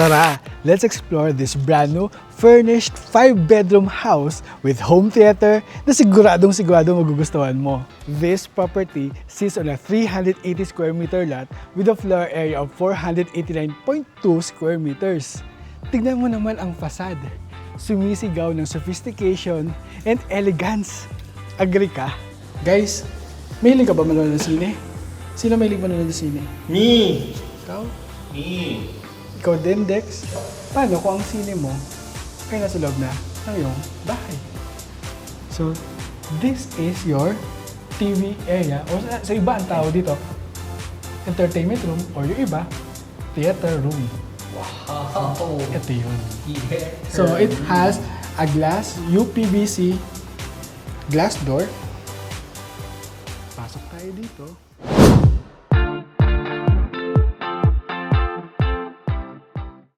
Tara, let's explore this brand new furnished 5-bedroom house with home theater na siguradong magugustuhan mo. This property sits on a 380 square meter lot with a floor area of 489.2 square meters. Tignan mo naman ang facade. Sumisigaw ng sophistication and elegance. Agree ka? Guys, mahilig ka ba manonood ng sine? Sino mahilig manonood ng sine? Me! Ikaw? Me! Ikaw din, Dex? Paano kung ang sine mo ay nasa loob na ng iyong bahay? So, this is your TV area. O sa iba ang tawag dito, entertainment room, or yung iba, theater room. Wow! Ito yun. Theater So, it has a glass UPVC glass door. Pasok tayo dito.